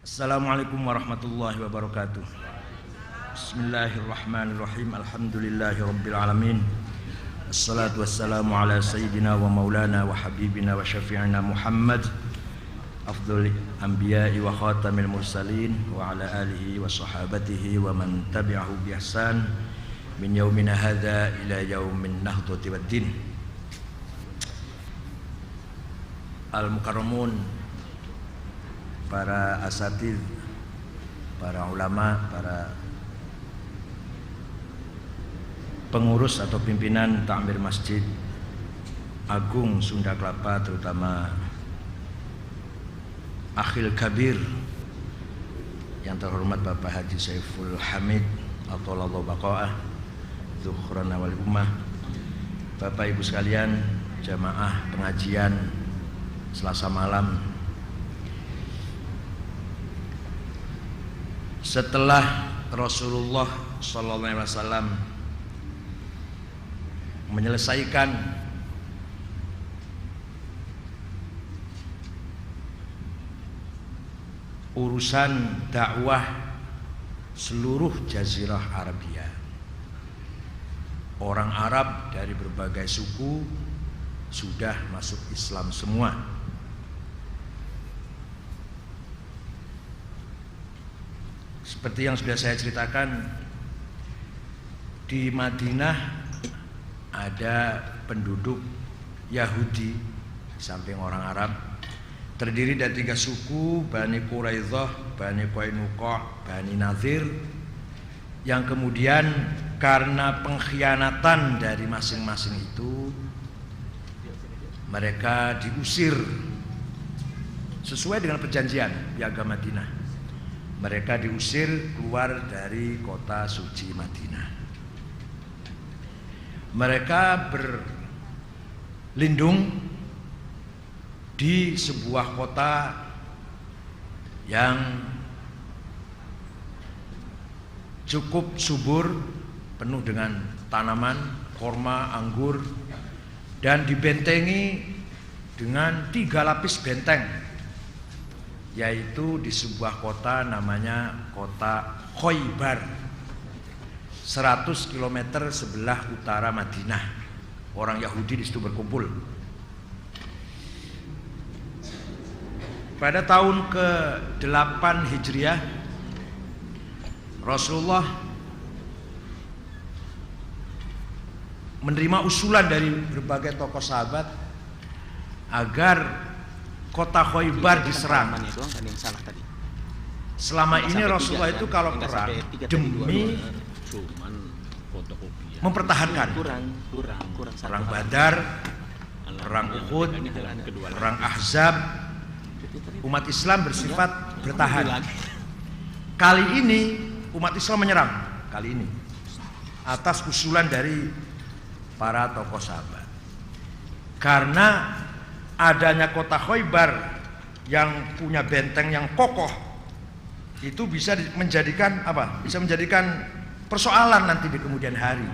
Assalamualaikum warahmatullahi wabarakatuh. Bismillahirrahmanirrahim. Alhamdulillahi rabbil alamin. Assalatu wassalamu ala sayyidina wa maulana wa habibina wa syafi'ina Muhammad afdhul anbiya'i wa khatamil mursalin wa ala alihi wa sahabatihi wa man tabi'ahu bi ihsan min yaumina hadza ila yaumin nahdhati waddin. Al-mukarramun, para asatidz, para ulama, para pengurus atau pimpinan Takmir Masjid Agung Sunda Kelapa, terutama Akhil Kabir yang terhormat Bapak Haji Saiful Hamid atollahu baqa'ah dzukhran wal ummah, Bapak Ibu sekalian, jamaah pengajian Selasa malam. Setelah Rasulullah SAW menyelesaikan urusan dakwah seluruh Jazirah Arabia, orang Arab dari berbagai suku sudah masuk Islam semua. Seperti yang sudah saya ceritakan, di Madinah ada penduduk Yahudi di samping orang Arab, terdiri dari 3 suku, Bani Quraidzah, Bani Qainuqa, Bani Nadir, yang kemudian karena pengkhianatan dari masing-masing itu mereka diusir sesuai dengan perjanjian Piagam Madinah. Mereka diusir keluar dari kota suci Madinah. Mereka berlindung di sebuah kota yang cukup subur, penuh dengan tanaman, korma, anggur, dan dibentengi dengan 3 lapis benteng, yaitu di sebuah kota namanya kota Khoibar, 100 km sebelah utara Madinah. Orang Yahudi di situ berkumpul. Pada tahun ke-8 Hijriah, Rasulullah menerima usulan dari berbagai tokoh sahabat agar kota Khoibar diserang. Selama ini Rasulullah itu kalau perang demi mempertahankan perang Badar, perang Uhud, perang Ahzab, umat Islam bersifat bertahan. Kali ini umat Islam menyerang, kali ini atas usulan dari para tokoh sahabat. Karena adanya kota Khoibar yang punya benteng yang kokoh itu bisa menjadikan apa? Bisa menjadikan persoalan nanti di kemudian hari.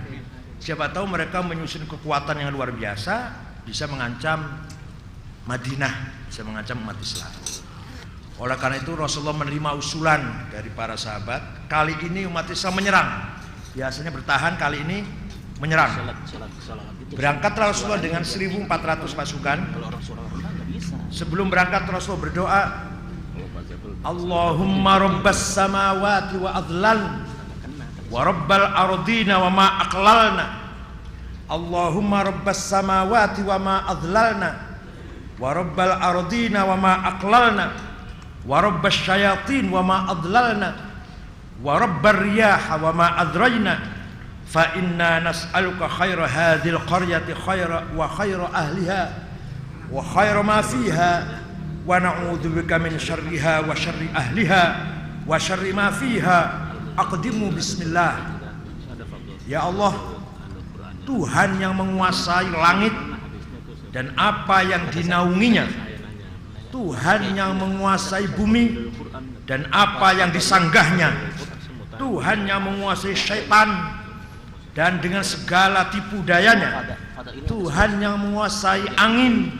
Siapa tahu mereka menyusun kekuatan yang luar biasa, bisa mengancam Madinah, bisa mengancam umat Islam. Oleh karena itu Rasulullah menerima usulan dari para sahabat. Kali ini umat Islam menyerang. Biasanya bertahan, kali ini menyerang. Berangkatlah Rasulullah dengan 1.400 pasukan. Sebelum berangkat Rasulullah berdoa, Allahumma rabbas samawati wa adlalna wa rabbal ardina wa ma aqlalna. Allahumma rabbas samawati wa ma adlalna wa rabbal ardina wa ma aqlalna wa rabbas syayatin wa ma adlalna wa rabbar riyaha wa ma adrayna fa inna nas'aluka khaira hadhil qaryati khaira wa khaira ahliha wa khaira ma fiha wa na'udzubika min syarriha wa syarri ahliha wa syarri ma fiha. Aqdimu bismillah. Ya Allah, Tuhan yang menguasai langit dan apa yang dinaunginya, Tuhan yang menguasai bumi dan apa yang disanggahnya, Tuhan yang menguasai syaitan dan dengan segala tipu dayanya, Tuhan yang menguasai angin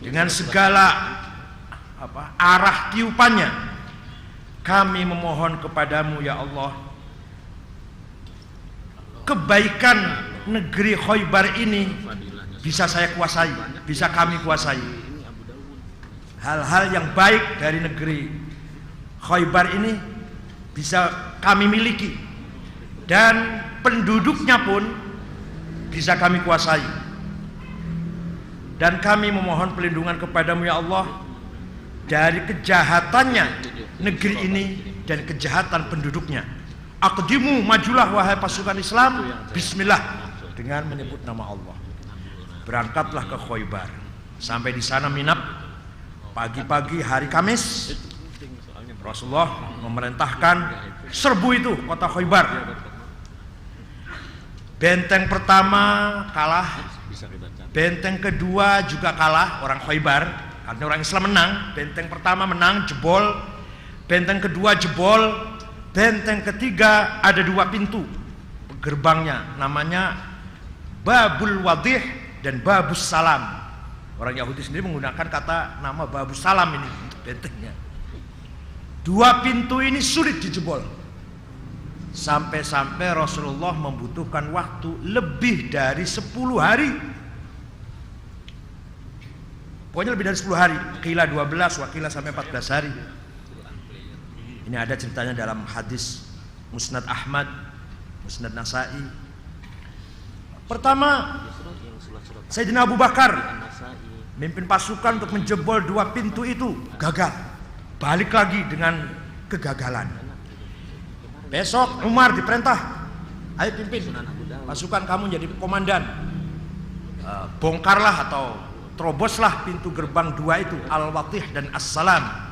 dengan segala arah tiupannya, kami memohon kepadamu ya Allah, kebaikan negeri Khaybar ini bisa saya kuasai, bisa kami kuasai. Hal-hal yang baik dari negeri Khaybar ini bisa kami miliki, dan penduduknya pun bisa kami kuasai. Dan kami memohon perlindungan kepadamu ya Allah dari kejahatannya negeri ini dan kejahatan penduduknya. Aqdimu, majulah wahai pasukan Islam, bismillah, dengan menyebut nama Allah. Berangkatlah ke Khaybar. Sampai di sana minap pagi-pagi hari Kamis. Rasulullah memerintahkan serbu itu kota Khaybar. Benteng pertama kalah, benteng kedua juga kalah orang Khaybar, karena orang Islam menang. Benteng pertama menang, jebol. Benteng kedua jebol. Benteng ketiga ada 2 pintu gerbangnya, namanya Babul Wadih dan Babus Salam. Orang Yahudi sendiri menggunakan kata nama Babus Salam ini untuk bentengnya. 2 pintu ini sulit dijebol. Sampai-sampai Rasulullah membutuhkan waktu lebih dari 10 hari. Pokoknya lebih dari 10 hari. Qila 12, wakila sampai 14 hari. Ini ada ceritanya dalam hadis Musnad Ahmad, Musnad Nasai. Pertama, Sayyidina Abu Bakar mimpin pasukan untuk menjebol 2 pintu itu, gagal. Balik lagi dengan kegagalan. Besok Umar diperintah, ayo pimpin pasukan kamu jadi komandan. Bongkarlah atau teroboslah pintu gerbang 2 itu, Al-Watih dan As-Salam.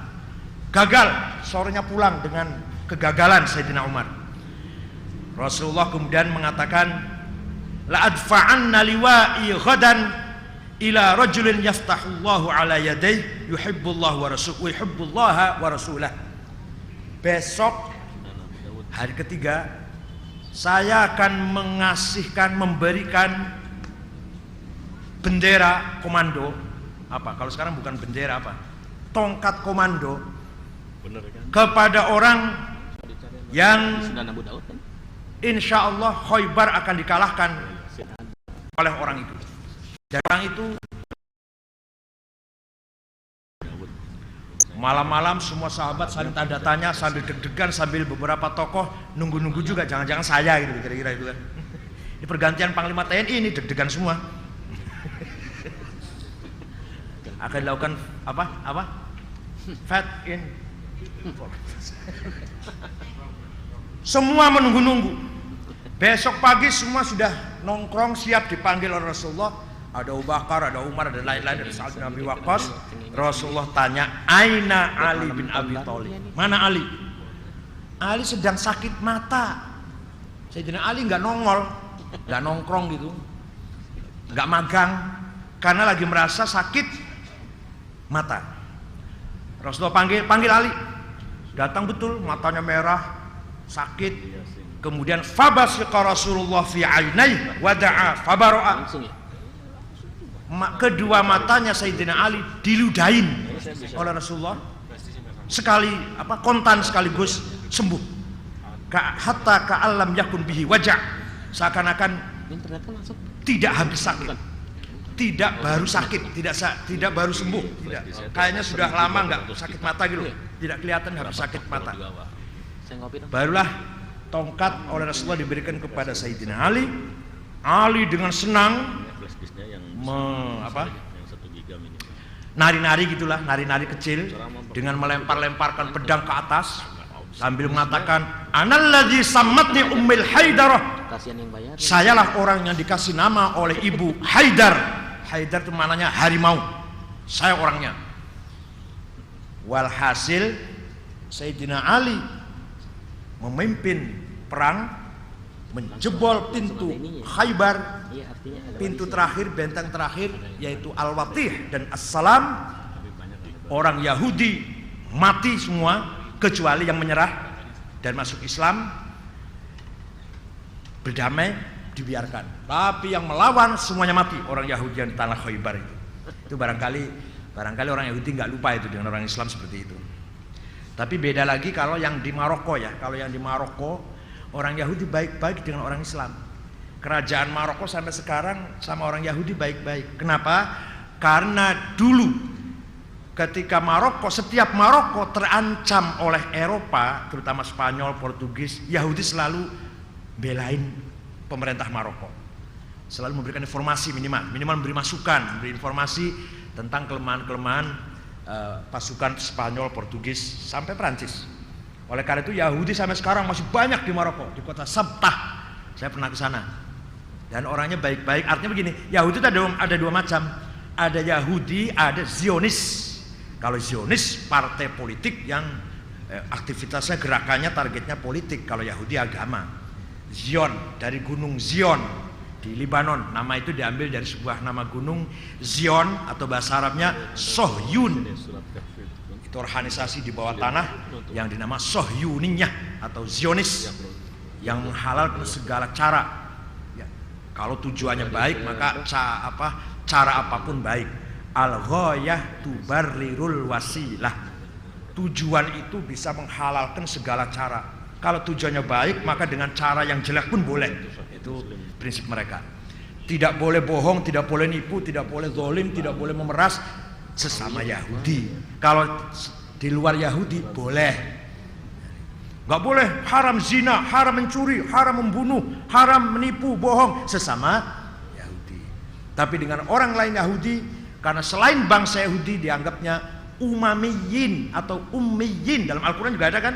Gagal, sorenya pulang dengan kegagalan Sayyidina Umar. Rasulullah kemudian mengatakan, la adfa'anna liwa'i ghadan ila rajulin yaftahullahu ala yadayhi yuhibbullahu wa rasuluhu yuhibbullaha wa rasulah. Besok hari ketiga saya akan memberikan bendera komando. Apa? Kalau sekarang bukan bendera, apa? Tongkat komando kepada orang yang insya Allah Khaybar akan dikalahkan oleh orang itu. Dan orang itu malam-malam semua sahabat saling tanda tanya, sambil deg-degan, sambil beberapa tokoh nunggu-nunggu juga, jangan-jangan saya gitu, kira-kira itu kan. Ini pergantian Panglima TNI, ini deg-degan semua. Akan dilakukan apa? Fat in. Semua menunggu-nunggu. Besok pagi semua sudah nongkrong siap dipanggil oleh Rasulullah. Ada Abu Bakar, ada Umar, ada lain-lain, ada Sa'ad bin Abi Waqqas. Rasulullah tanya, aina Ali bin Abi Thalib? Mana Ali? Ali sedang sakit mata. Sayyidina Ali nggak nongol, nggak nongkrong gitu, nggak magang, karena lagi merasa sakit mata. Rasulullah panggil Ali. Datang betul, matanya merah, sakit. Kemudian fabasika Rasulullah fi ainai wa da'a fabaro'a. Kedua matanya Sayyidina Ali diludahin oleh Rasulullah. Sekali kontan sekaligus sembuh. Hatta ka'allam yakun bihi wajah. Seakan-akan tidak habis sakit. Tidak baru sakit, tidak baru sembuh, tidak. Kayaknya sudah lama nggak sakit mata gitu, tidak kelihatan habis sakit mata. Barulah tongkat oleh Rasulullah diberikan kepada Sayyidina Ali. Ali dengan senang nari-nari gitulah, nari-nari kecil dengan melempar-lemparkan pedang ke atas sambil mengatakan, analladzi sammatni ummil haidarah. Sayalah orang yang dikasih nama oleh ibu Haidar. Haidar itu maknanya harimau. Saya orangnya. Walhasil Sayyidina Ali memimpin perang, menjebol pintu Khaybar, pintu terakhir, benteng terakhir, yaitu Al-Watih dan As-Salam. Orang Yahudi mati semua kecuali yang menyerah dan masuk Islam, berdamai, dibiarkan. Tapi yang melawan semuanya mati, orang Yahudi yang di tanah Khaybar itu. Itu barangkali orang Yahudi nggak lupa itu dengan orang Islam seperti itu. Tapi beda lagi kalau yang di Maroko ya. Kalau yang di Maroko orang Yahudi baik-baik dengan orang Islam. Kerajaan Maroko sampai sekarang sama orang Yahudi baik-baik. Kenapa? Karena dulu ketika setiap Maroko terancam oleh Eropa, terutama Spanyol, Portugis, Yahudi selalu belain pemerintah Maroko. Selalu memberikan informasi minimal memberi masukan, memberi informasi tentang kelemahan-kelemahan pasukan Spanyol, Portugis sampai Prancis. Oleh karena itu Yahudi sampai sekarang masih banyak di Maroko, di kota Sabtah. Saya pernah ke sana. Dan orangnya baik-baik. Artinya begini, Yahudi itu ada dua macam. Ada Yahudi, ada Zionis. Kalau Zionis partai politik yang aktivitasnya, gerakannya, targetnya politik. Kalau Yahudi agama. Zion, dari gunung Zion di Libanon. Nama itu diambil dari sebuah nama gunung, Zion, atau bahasa Arabnya Sohyun. Itu organisasi di bawah tanah yang dinama Sohyuniyah atau Zionis, yang menghalalkan segala cara ya, kalau tujuannya baik maka cara apapun baik. Al-ghayah tubarrirul wasilah. Tujuan itu bisa menghalalkan segala cara. Kalau tujuannya baik maka dengan cara yang jelek pun boleh. Itu prinsip mereka. Tidak boleh bohong, tidak boleh nipu, tidak boleh zalim, tidak boleh memeras sesama Yahudi. Kalau di luar Yahudi boleh. Gak boleh haram zina, haram mencuri, haram membunuh, haram menipu, bohong sesama Yahudi. Tapi dengan orang lain Yahudi, karena selain bangsa Yahudi dianggapnya umamiyin atau ummiyin. Dalam Al-Quran juga ada kan,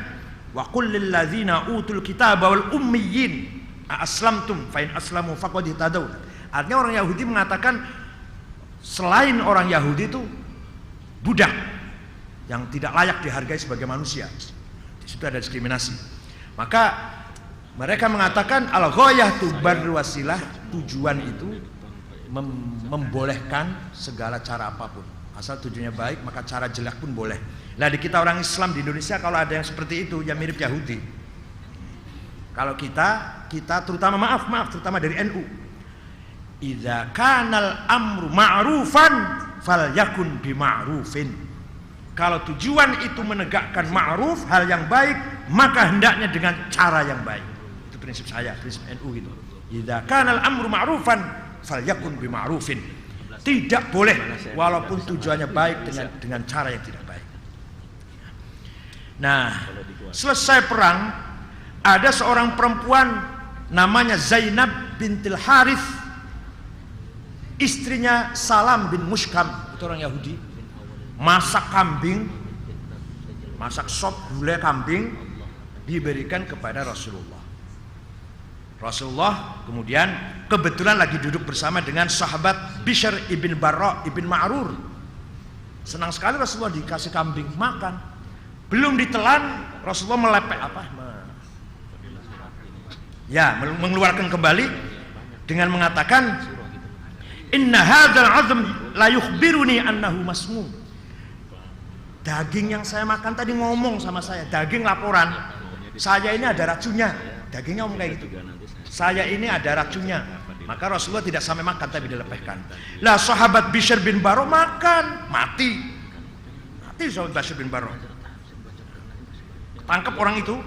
wa qul lil ladzina utul kitaba wal ummiyin aslamtum fa in aslamu faqad ihtadaw. Artinya orang Yahudi mengatakan selain orang Yahudi itu budak yang tidak layak dihargai sebagai manusia. Di situ ada diskriminasi. Maka mereka mengatakan al-ghayah tubarrir wasilah, tujuan itu membolehkan segala cara apapun. Asal tujuannya baik maka cara jelek pun boleh. Nah di kita orang Islam di Indonesia kalau ada yang seperti itu ya mirip Yahudi. Kalau kita terutama terutama dari NU, idza kanal amru ma'rufan falyakun bima'rufin. Kalau tujuan itu menegakkan ma'ruf, hal yang baik, maka hendaknya dengan cara yang baik. Itu prinsip saya, prinsip NU gitu. Idza kanal amru ma'rufan falyakun bima'rufin. Tidak boleh walaupun tujuannya baik dengan cara yang tidak baik. Nah, selesai perang, ada seorang perempuan namanya Zainab bintil Harith, istrinya Salam bin Mushkam, itu orang Yahudi. Masak kambing, masak sop gulai kambing diberikan kepada Rasulullah. Rasulullah kemudian kebetulan lagi duduk bersama dengan sahabat Bishr ibn Barra ibn Ma'rur. Senang sekali Rasulullah dikasih kambing makan. Belum ditelan Rasulullah melepek mengeluarkan kembali dengan mengatakan, inna hadzal azm la yukhbiruni annahu masmum. Daging yang saya makan tadi ngomong sama saya, daging laporan, saya ini ada racunnya. Dagingnya ngomong kayak gitu, saya ini ada racunnya. Maka Rasulullah tidak sampai makan tapi dilepehkan. Lah sahabat Bishr bin Barra makan, mati sahabat Bishr bin Barra. Tangkap orang itu,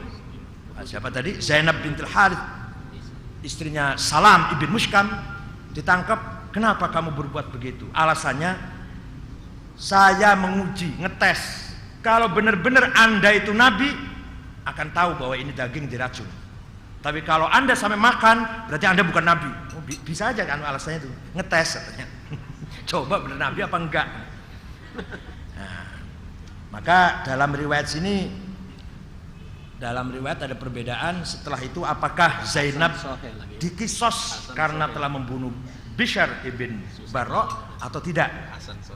siapa tadi? Zainab bintil Harith, istrinya Salam ibn Mushkam, ditangkap. Kenapa kamu berbuat begitu? Alasannya, saya menguji, ngetes. Kalau benar-benar Anda itu Nabi, akan tahu bahwa ini daging diracun. Tapi kalau Anda sampai makan, berarti Anda bukan Nabi. Oh, bisa aja kan alasannya itu, ngetes katanya. Coba benar Nabi apa enggak. Nah, maka dalam riwayat ada perbedaan. Setelah itu apakah Zainab dikisos karena telah membunuh Bishr ibn Barra atau tidak?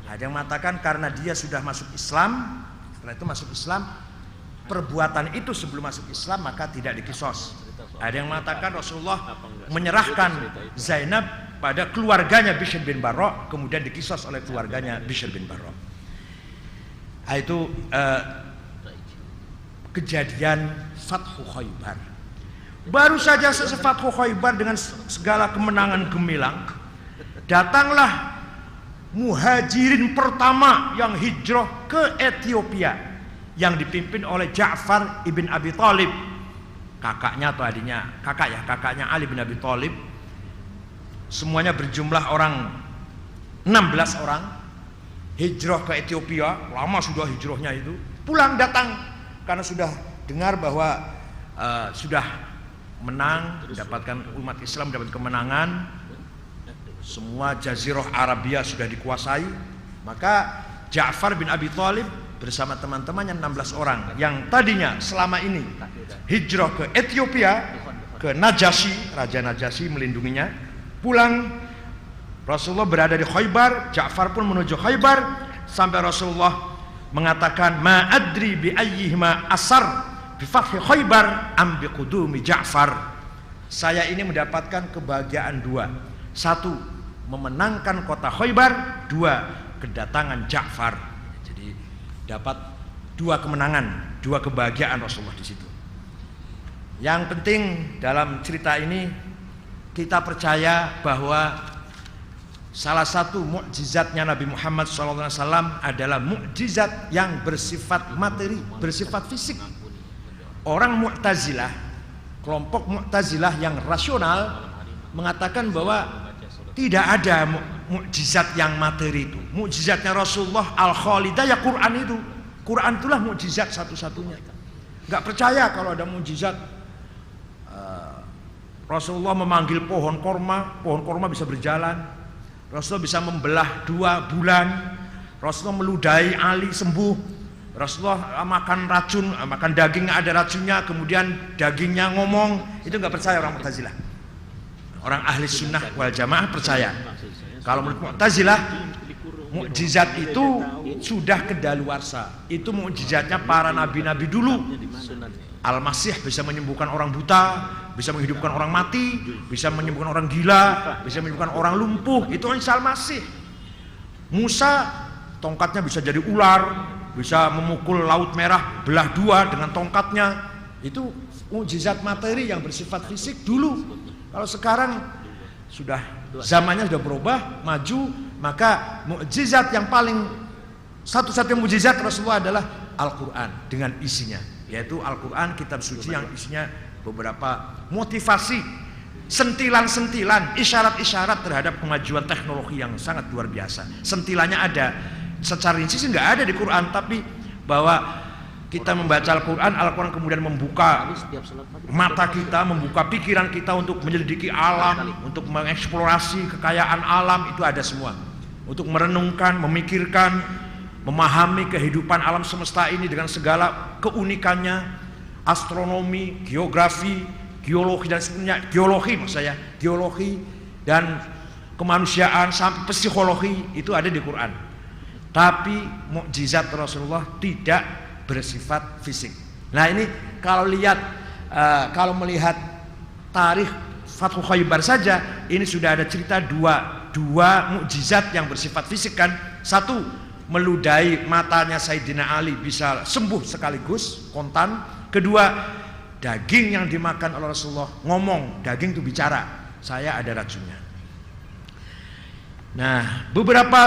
Ada yang mengatakan karena dia sudah masuk Islam, setelah itu masuk Islam, perbuatan itu sebelum masuk Islam maka tidak dikisos. Ada yang mengatakan Rasulullah menyerahkan Zainab pada keluarganya Bishr bin Barra, kemudian dikisos oleh keluarganya Bishr bin Barra. Itu kejadian Fathu Khaybar. Baru saja selesai Fathu Khaybar dengan segala kemenangan gemilang, datanglah muhajirin pertama yang hijrah ke Ethiopia. yang dipimpin oleh Ja'far ibn Abi Thalib, kakaknya atau adiknya, kakaknya Ali bin Abi Thalib. Semuanya berjumlah orang 16 orang. Hijrah ke Ethiopia, lama sudah hijrahnya itu. Pulang datang karena sudah dengar bahwa sudah menang, mendapatkan umat Islam mendapat kemenangan. Semua Jazirah Arabia sudah dikuasai. Maka Ja'far bin Abi Thalib bersama teman-temannya 16 orang yang tadinya selama ini hijrah ke Ethiopia, ke Najasyi, Raja Najasyi melindunginya, pulang. Rasulullah berada di Khaybar, Ja'far pun menuju Khaybar, sampai Rasulullah mengatakan, ma adri bi ayyihima asar bi fathi Khaybar am bi qudumi Ja'far. Saya ini mendapatkan kebahagiaan dua. Satu, memenangkan kota Khaybar. Dua, kedatangan Ja'far. Jadi dapat dua kemenangan, dua kebahagiaan Rasulullah di situ. Yang penting dalam cerita ini kita percaya bahwa salah satu mukjizatnya Nabi Muhammad SAW adalah mukjizat yang bersifat materi, bersifat fisik. Orang Mu'tazilah, kelompok Mu'tazilah yang rasional mengatakan bahwa tidak ada mukjizat yang materi itu. Mukjizatnya Rasulullah Al-Khalidah ya Quran itu. Quran itulah mukjizat satu-satunya. Gak percaya kalau ada mukjizat Rasulullah memanggil pohon korma bisa berjalan. Rasulullah bisa membelah 2 bulan. Rasulullah meludahi Ali sembuh. Rasulullah makan racun, makan daging ada racunnya, kemudian dagingnya ngomong. Itu nggak percaya orang Mu'tazilah. Orang ahli sunnah wal jamaah percaya. Kalau menurut Mu'tazilah, mukjizat itu sudah kedaluarsa. Itu mukjizatnya para nabi-nabi dulu. Al-Masih bisa menyembuhkan orang buta, bisa menghidupkan orang mati, bisa menyembuhkan orang gila, bisa menyembuhkan orang lumpuh. Itu Isa Al-Masih. Musa tongkatnya bisa jadi ular, bisa memukul laut merah belah 2 dengan tongkatnya. Itu mukjizat materi yang bersifat fisik dulu. Kalau sekarang sudah zamannya sudah berubah, maju, maka mukjizat yang paling satu-satunya mukjizat Rasulullah adalah Al-Quran dengan isinya, yaitu Al-Quran, kitab suci yang isinya beberapa motivasi, sentilan-sentilan, isyarat-isyarat terhadap kemajuan teknologi yang sangat luar biasa. Sentilannya ada, secara rinci sih nggak ada di Quran, tapi bahwa kita membaca Al-Quran kemudian membuka mata kita, membuka pikiran kita untuk menyelidiki alam, untuk mengeksplorasi kekayaan alam, itu ada semua. Untuk merenungkan, memikirkan, memahami kehidupan alam semesta ini dengan segala keunikannya, astronomi, geografi, geologi dan sebenarnya geologi dan kemanusiaan sampai psikologi itu ada di Quran. Tapi mukjizat Rasulullah tidak bersifat fisik. Nah ini kalau melihat tarikh Fathu Khaybar saja, ini sudah ada cerita dua mukjizat yang bersifat fisik kan. Satu, meludahi matanya Sayyidina Ali bisa sembuh sekaligus, kontan. Kedua, daging yang dimakan oleh Rasulullah ngomong, daging itu bicara, saya ada racunnya. Nah, beberapa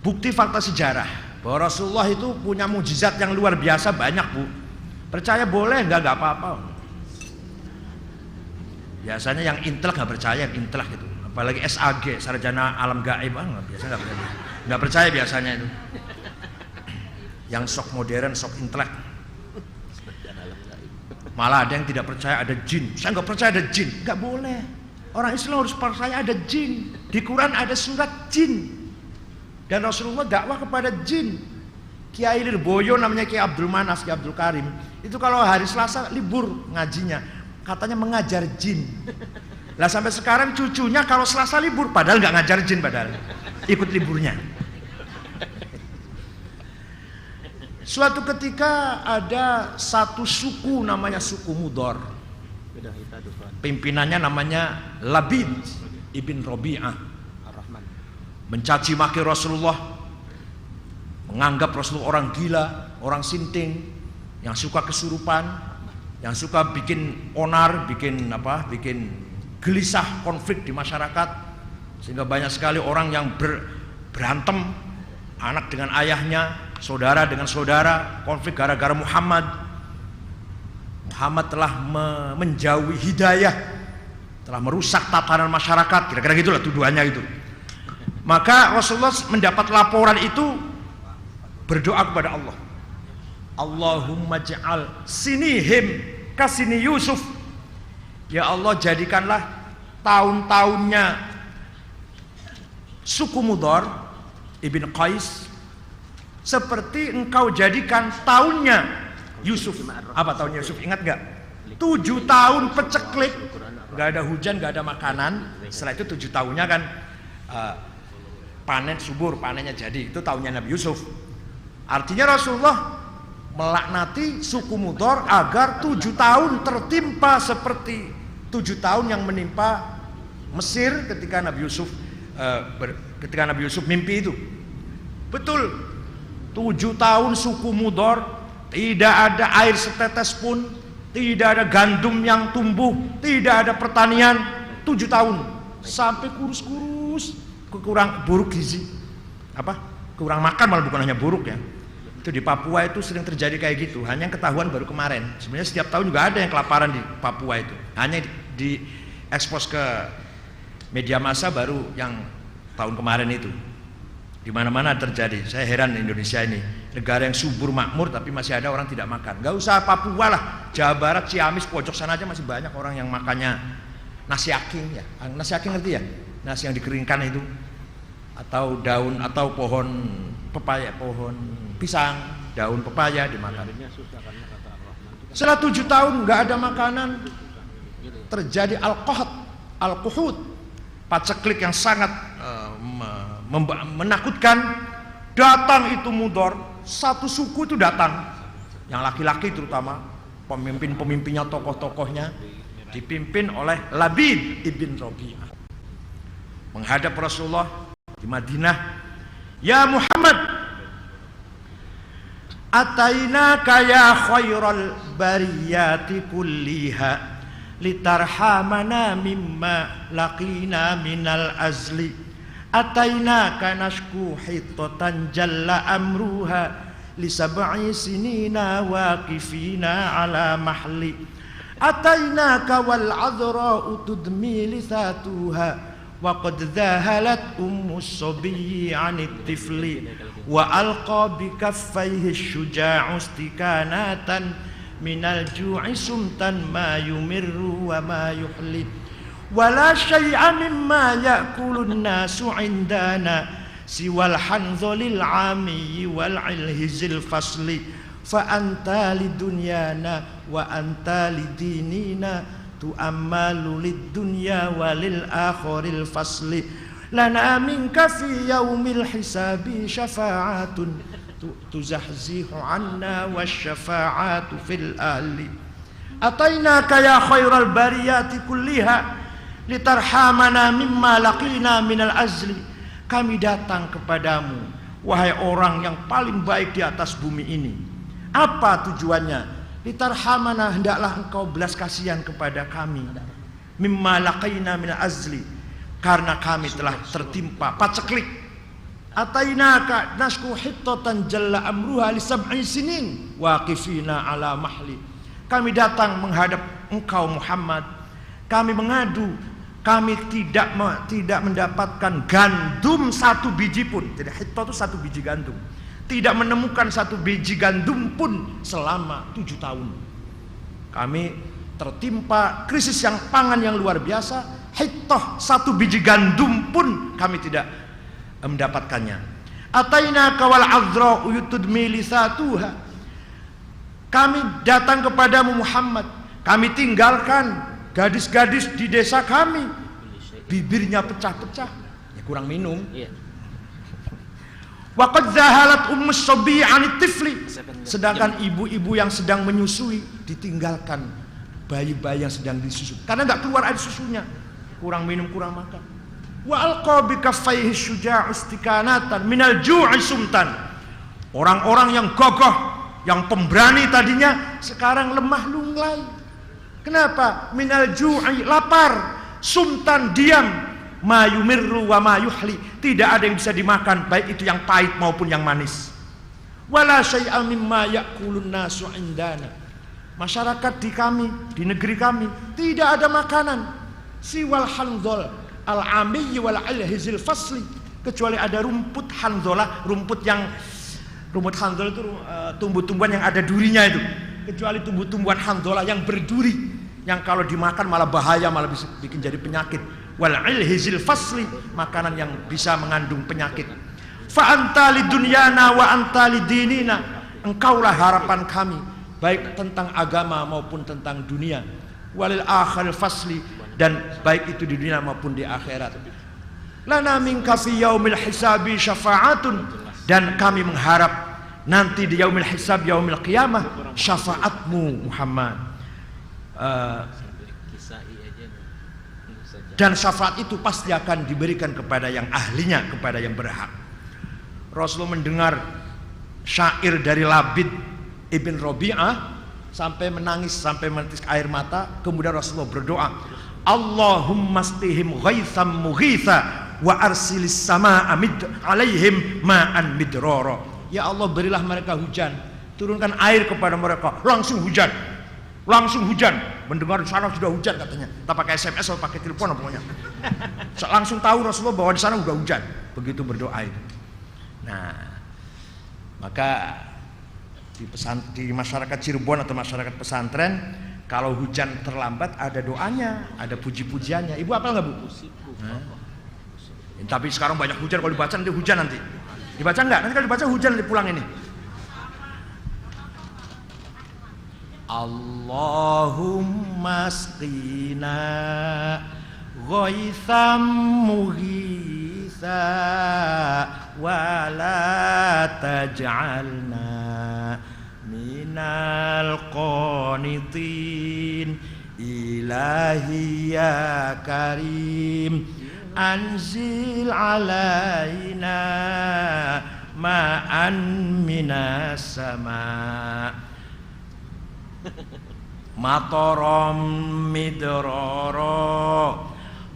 bukti fakta sejarah bahwa Rasulullah itu punya mukjizat yang luar biasa banyak, Bu. Percaya boleh, enggak apa-apa. Biasanya yang intelek nggak percaya, yang intelek gitu. Apalagi SAG, sarjana alam gaib, biasanya nggak percaya biasanya itu. Yang sok modern, sok intelek. Malah ada yang tidak percaya ada jin. Saya nggak percaya ada jin, nggak boleh. Orang Islam harus percaya ada jin. Di Quran ada surat jin. Dan Rasulullah dakwah kepada jin. Kiai Lirboyo namanya Kiai Abdul Manas, Kiai Abdul Karim, itu kalau hari Selasa libur ngajinya, katanya mengajar jin. Lah sampai sekarang cucunya kalau Selasa libur, padahal nggak ngajar jin, padahal ikut liburnya. Suatu ketika ada satu suku namanya suku Mudor. Pimpinannya namanya Labid ibn Rabi'ah. Mencaci maki Rasulullah, menganggap Rasulullah orang gila, orang sinting, yang suka kesurupan, yang suka bikin onar, bikin gelisah, konflik di masyarakat, sehingga banyak sekali orang yang berantem, anak dengan ayahnya, saudara dengan saudara, konflik gara-gara Muhammad telah menjauhi hidayah, telah merusak tatanan masyarakat, kira-kira gitulah tuduhannya itu. Maka Rasulullah mendapat laporan itu, berdoa kepada Allah, Allahumma ja'al sinihim kasini Yusuf, ya Allah jadikanlah tahun-tahunnya suku Mudhar Ibn Qais seperti engkau jadikan tahunnya Yusuf. Apa tahunnya Yusuf, ingat gak? 7 tahun peceklik, gak ada hujan, gak ada makanan. Setelah itu 7 tahunnya kan panen subur, panennya jadi. Itu tahunnya Nabi Yusuf. Artinya Rasulullah melaknati suku Mudhar agar 7 tahun tertimpa seperti 7 tahun yang menimpa Mesir ketika Nabi Yusuf mimpi itu. Betul, 7 tahun suku Mudhar tidak ada air setetes pun, tidak ada gandum yang tumbuh, tidak ada pertanian. 7 tahun sampai kurus-kurus, buruk gizi, kurang makan, malah bukan hanya buruk ya. Itu di Papua itu sering terjadi kayak gitu. Hanya yang ketahuan baru kemarin. Sebenarnya setiap tahun juga ada yang kelaparan di Papua itu. Hanya di ekspos ke media massa baru yang tahun kemarin itu. Di mana-mana terjadi. Saya heran Indonesia ini, negara yang subur makmur tapi masih ada orang tidak makan. Gak usah Papua lah, Jawa Barat, Ciamis, pojok sana aja masih banyak orang yang makannya nasi aking ya. Nasi aking ngerti ya? Nasi yang dikeringkan itu, atau daun atau pohon pepaya, pohon pisang, daun pepaya dimakan. Setelah 7 tahun nggak ada makanan, terjadi al-quhut, paceklik yang sangat menakutkan. Datang itu Mudhar, satu suku itu datang, yang laki-laki terutama, pemimpin-pemimpinnya, tokoh-tokohnya dipimpin oleh Labid ibn Rabi'ah, menghadap Rasulullah di Madinah. Ya Muhammad, atainaka ya khairal bariyati kulliha litarhamana mimma laqina minal azli. Atainaka nashku hittatan jalla amruha li sab'i sinina waqifina ala mahli. Atainaka wal adhra'u tudmi lisatuha wa qad dhahalat ummus sabiyyi 'anit tifli wa alqa bi kaffayhi syuja'u istikanatan minal ju'i sumtan ma yumirru wa ma yuhli. Wala syai'a mimma ya'kulun nasu indana siwal hanzolil ami wal ilhizil fasli fa anta lidunyana wa anta lidinina tu'ammalu lid dunya walil akhiril fasli lana minka fi yaumil hisabi syafa'atun tuzahzihu anna wasyafa'atu fil ahli. Atainaka ya khairal bariyati kulliha litarhamana mimma laqina minal azli. Kami datang kepadamu wahai orang yang paling baik di atas bumi ini. Apa tujuannya? Litarhamana, hendaklah engkau belas kasihan kepada kami. Mimma laqina minal azli, karena kami telah tertimpa paceklik. Atainaka nasku hittatan jalla amruha li sab'i sinin waqifina ala mahli. Kami datang menghadap engkau Muhammad. Kami mengadu, kami tidak mendapatkan gandum 1 biji pun. Jadi hittah itu 1 biji gandum. Tidak menemukan 1 biji gandum pun selama 7 tahun. Kami tertimpa krisis pangan yang luar biasa. Hittah 1 biji gandum pun kami tidak mendapatkannya. Atainaka wal azra'u yutudmi lisatuha. Kami datang kepadamu Muhammad. Kami tinggalkan gadis-gadis di desa kami, bibirnya pecah-pecah, ya kurang minum. Wa qad zahalat ummus sabiyyi 'anit tifli, sedangkan ibu-ibu yang sedang menyusui ditinggalkan bayi-bayi yang sedang disusui karena enggak keluar air susunya, kurang minum, kurang makan. Wa alqa bi kaffayhi syuja'u istikanatan minal ju'i sumtan. Orang-orang yang gagah, yang pemberani tadinya sekarang lemah lunglai. Kenapa? Minal ju'i, lapar, sumtan, diam, ma yumirru wa ma yuhli, tidak ada yang bisa dimakan, baik itu yang pahit maupun yang manis. wala syai'a mimma ya'kulun nasu indana. Masyarakat di kami, di negeri kami tidak ada makanan siwal handol al-amiyyi wal alhizil fasli, kecuali ada rumput handolah, rumput handol itu tumbuh-tumbuhan yang ada durinya itu, kecuali tumbuh-tumbuhan handolah yang berduri, yang kalau dimakan malah bahaya, malah bisa bikin jadi penyakit. Wal alhizil fasli, makanan yang bisa mengandung penyakit. Fa anta lidunyana wa anta lidinina, engkaulah harapan kami baik tentang agama maupun tentang dunia. Walil akhir fasli, dan baik itu di dunia maupun di akhirat. Lana minka fi yaumil hisabi syafa'atun, dan kami mengharap nanti di yaumil hisab, yaumil qiyamah, syafaatmu Muhammad. Dan syafaat itu pasti akan diberikan kepada yang ahlinya, kepada yang berhak. Rasulullah mendengar syair dari Labid ibn Rabi'ah sampai menangis, sampai menitis air mata. Kemudian Rasulullah berdoa, Allahumma stihim ghaitham mughitha wa arsilis sama'a alaihim ma'an midroro. Ya Allah, berilah mereka hujan, turunkan air kepada mereka, langsung hujan. Langsung hujan, mendengar di sana sudah hujan katanya. Tak pakai SMS atau pakai telepon pokoknya. Langsung tahu Rasulullah bahwa di sana sudah hujan. Begitu berdoa itu. Nah, maka di masyarakat Cirebon atau masyarakat pesantren, kalau hujan terlambat ada doanya, ada puji-pujiannya. Ibu apa nggak, Bu? Tapi sekarang banyak hujan, kalau dibaca nanti hujan nanti. Dibaca nggak? Nanti kalau dibaca hujan nanti pulang ini. Allahumma asqina ghaitham mughitha wa la taj'alna minal qanitin. Ilahi ya karim anzil alaina ma'an minas sama' mataram midrara.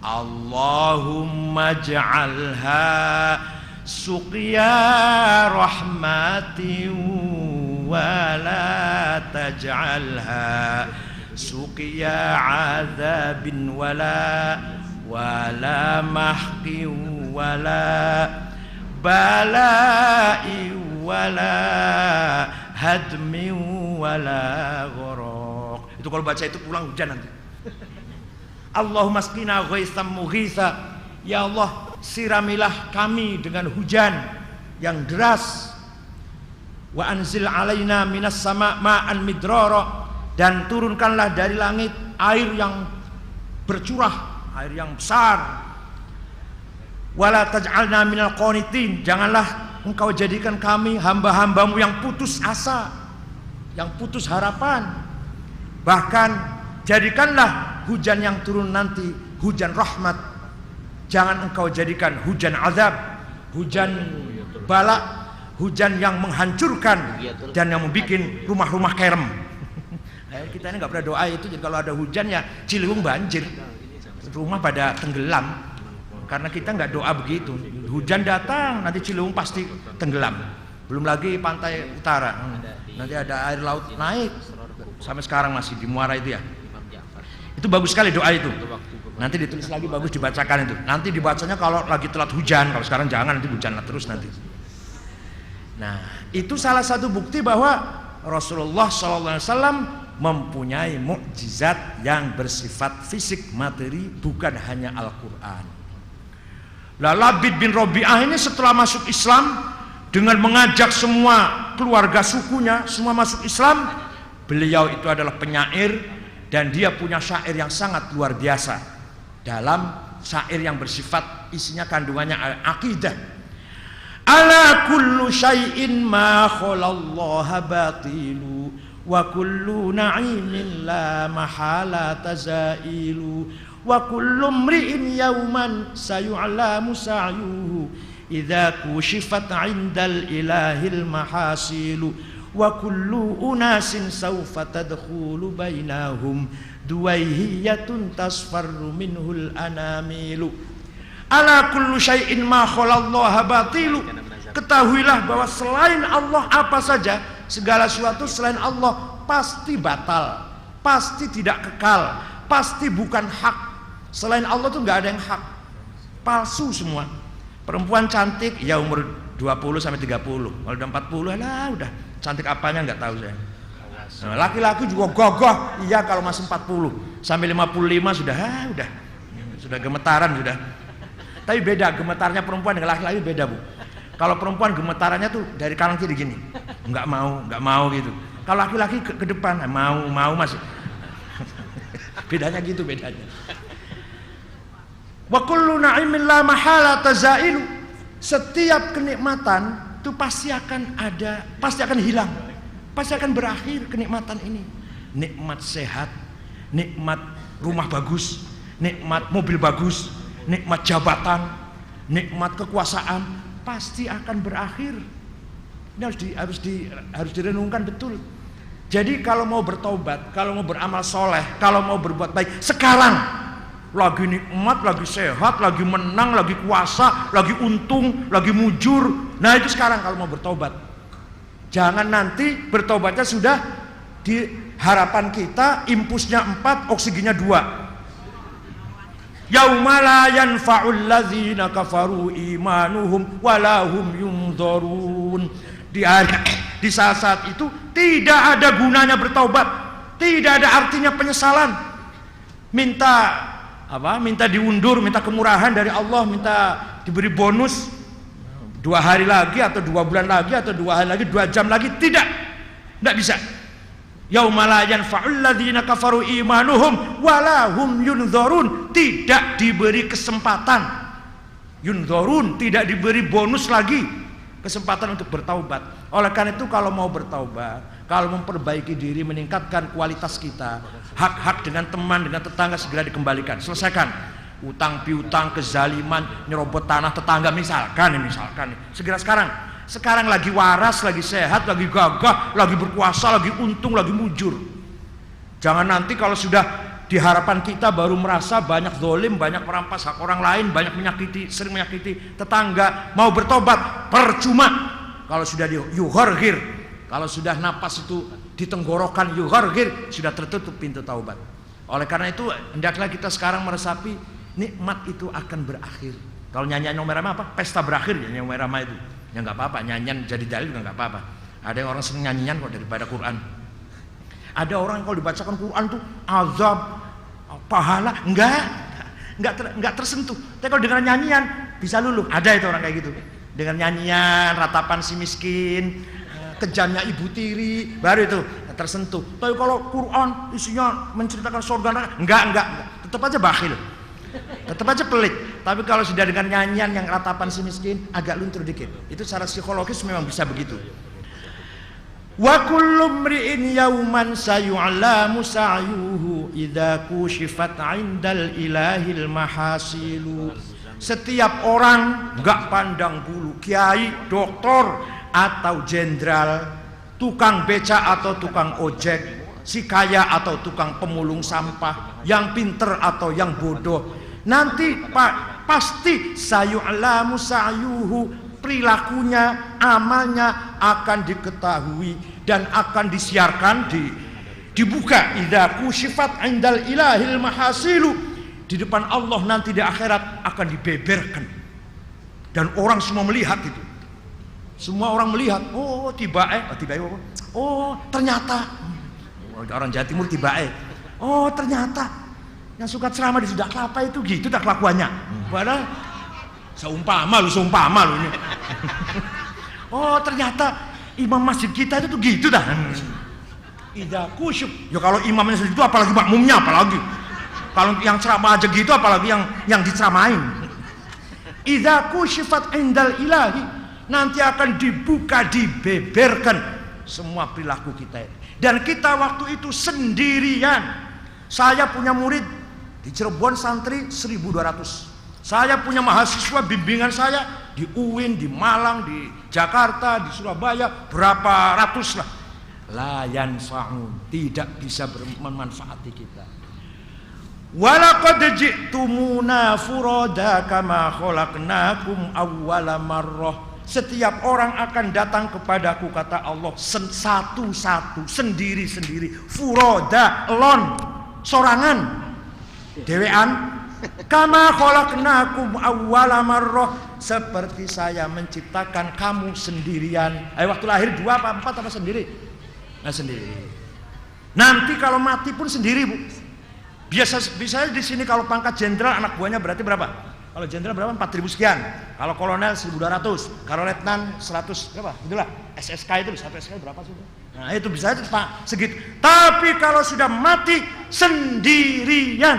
Allahumma ja'alha suqya rahmatin wa la taj'alha suqya azabin wala mahqin wala bala'i wala hadmin wala gharaq. Itu kalau baca itu pulang hujan nanti. Allahumma asqina ghaitham mughitha, ya Allah siramilah kami dengan hujan yang deras. Wa anzil alaina minas sama' ma'an midrara, dan turunkanlah dari langit air yang bercurah, air yang besar. Wala taj'alna minal qanitin, janganlah engkau jadikan kami hamba-hambamu yang putus asa, yang putus harapan. Bahkan jadikanlah hujan yang turun nanti hujan rahmat. Jangan engkau jadikan hujan azab, hujan bala, hujan yang menghancurkan dan yang membuat rumah-rumah kerem. Kita ini nggak pernah doa itu. Jadi kalau ada hujan ya Ciliwung banjir, rumah pada tenggelam. Karena kita nggak doa begitu. Hujan datang nanti Ciliwung pasti tenggelam. Belum lagi pantai utara, nanti ada air laut naik. Sampai sekarang masih di Muara itu ya. Itu bagus sekali doa itu. Nanti ditulis lagi, bagus dibacakan itu. Nanti dibacanya kalau lagi telat hujan. Kalau sekarang jangan, nanti hujan terus nanti. Nah, itu salah satu bukti bahwa Rasulullah SAW mempunyai mukjizat yang bersifat fisik, materi, bukan hanya Al-Quran. Labid bin Rabi'ah ini setelah masuk Islam, dengan mengajak semua keluarga sukunya semua masuk Islam, beliau itu adalah penyair, dan dia punya syair yang sangat luar biasa. Dalam syair yang bersifat isinya kandungannya akidah. Ala kullu syai'in ma khalallaha batilu wa kullu na'imin la mahala tazailu wa kullu mri'in yawman sayu'lamu sa'yuhu idza kushifat 'indal ilahil mahasilu wa kullu unasin sawfa tadkhulu bainahum duwaihiyatun tasfarru minhul anamilu. Ala kullu syai'in ma khalallaha batilu. Ketahuilah bahwa selain Allah apa saja, segala sesuatu selain Allah pasti batal, pasti tidak kekal, pasti bukan hak. Selain Allah tuh nggak ada yang hak, palsu semua. Perempuan cantik ya umur 20 sampai 30. Kalau udah 40 lah udah cantik apanya nggak tahu saya. Nah, laki-laki juga gagah, iya kalau masih 40 sampai 55 sudah gemetaran sudah. Tapi beda gemetarnya perempuan dengan laki-laki beda, Bu. Kalau perempuan gemetarannya tuh dari kanan kiri gini, nggak mau gitu. Kalau laki-laki ke depan mau masih. Bedanya gitu bedanya. Wa kullu na'imin la mahala tazailu. Setiap kenikmatan itu pasti akan hilang. Pasti akan berakhir kenikmatan ini. Nikmat sehat, nikmat rumah bagus, nikmat mobil bagus, nikmat jabatan, nikmat kekuasaan pasti akan berakhir. Ini harus direnungkan betul. Jadi kalau mau bertobat, kalau mau beramal soleh, kalau mau berbuat baik sekarang, lagi nikmat, lagi sehat, lagi menang, lagi kuasa, lagi untung, lagi mujur. Nah itu sekarang kalau mau bertobat. Jangan nanti bertobatnya sudah di harapan kita impulsnya 4, oksigennya 2. Yauma la yanfa'ul ladzina kafaru imanuhum walahum yunzarun. Di saat-saat itu tidak ada gunanya bertaubat, tidak ada artinya penyesalan. Minta diundur, minta kemurahan dari Allah, minta diberi bonus 2 hari lagi atau 2 bulan lagi atau 2 hari lagi, 2 jam lagi, tidak bisa. Yauma la yanfa'ul ladzina kafaru imanuhum walahum yunzarun. Tidak diberi kesempatan, yunzarun, tidak diberi bonus lagi kesempatan untuk bertaubat. Oleh karena itu kalau mau bertaubat, kalau memperbaiki diri, meningkatkan kualitas kita, hak-hak dengan teman, dengan tetangga segera dikembalikan, selesaikan. Utang piutang, kezaliman, nyerobot tanah tetangga misalkan segera sekarang lagi waras, lagi sehat, lagi gagah, lagi berkuasa, lagi untung, lagi mujur. Jangan nanti kalau sudah di harapan kita baru merasa banyak zalim, banyak merampas hak orang lain, banyak sering menyakiti tetangga, mau bertobat percuma. Kalau sudah yuhargir, kalau sudah napas itu di tenggorokan yuhargir, sudah tertutup pintu taubat. Oleh karena itu hendaklah kita sekarang meresapi nikmat itu akan berakhir. Kalau nyanyian Nyong Merama apa? Pesta berakhir ya Nyong Merama itu. Ya nggak apa-apa, nyanyian jadi dalil juga nggak apa-apa. Ada yang orang seneng nyanyian kok daripada Quran. Ada orang kalau dibacakan Quran tuh azab, pahala, nggak tersentuh. Tapi kalau dengan nyanyian bisa luluh. Ada itu orang kayak gitu. Dengan nyanyian, ratapan si miskin, kejamnya ibu tiri, baru itu tersentuh. Tapi kalau Quran isinya menceritakan surga neraka, enggak, tetap aja bakhil. Tetap aja pelit. Tapi kalau sudah dengan nyanyian yang ratapan si miskin, agak luntur dikit. Itu secara psikologis memang bisa begitu. Wa kullu mri'in yauman sayu'lamu sa'yuhu idza kushifat 'indal ilahil mahasilu. Setiap orang enggak pandang bulu, kiai, doktor atau jenderal, tukang beca atau tukang ojek, si kaya atau tukang pemulung sampah, yang pinter atau yang bodoh, nanti pasti sayu'lamu sa'yuhu, perilakunya, amalnya akan diketahui dan akan disiarkan, dibuka. Idza kushifat 'indal ilahil mahasilu, di depan Allah nanti di akhirat akan dibeberkan dan orang semua melihat itu. Semua orang melihat, ternyata orang Jawa Timur tibae. Oh ternyata yang suka ceramah di Sunda Kelapa itu gitu tak kelakuannya. Padahal seumpama lu ini. Oh ternyata imam masjid kita itu tuh gitu dah. Idza kusyuf. Ya kalau imamnya segitu apalagi makmumnya apalagi. Kalau yang ceramah aja gitu apalagi yang diceramain. Idza kusyifat 'indal ilahi, nanti akan dibuka, dibeberkan semua perilaku kita. Dan kita waktu itu sendirian. Saya punya murid di Cirebon santri 1200. Saya punya mahasiswa bimbingan saya di UIN, di Malang, di Jakarta, di Surabaya, berapa ratus lah. La yanfa'un, tidak bisa bermanfaati kita. Walaqad ji'tumuna furada kama khalaqnakum awwala marrah. Setiap orang akan datang kepadaku, kata Allah, satu-satu, sendiri-sendiri, furoda, elon, sorangan, dewean. Kama khalaqnakum awwala marrah, seperti saya menciptakan kamu sendirian. Waktu lahir 2 apa 4 apa sendiri? Nah, sendiri. Nanti kalau mati pun sendiri, Bu. Biasanya di sini kalau pangkat jenderal anak buahnya berarti berapa? Kalau jenderal berapa? 4.000 sekian. Kalau kolonel 1.200. Kalau letnan 100 berapa? Itulah SSK itu, satu SSK berapa sih? Nah, itu bisa itu Pak segitu. Tapi kalau sudah mati sendirian,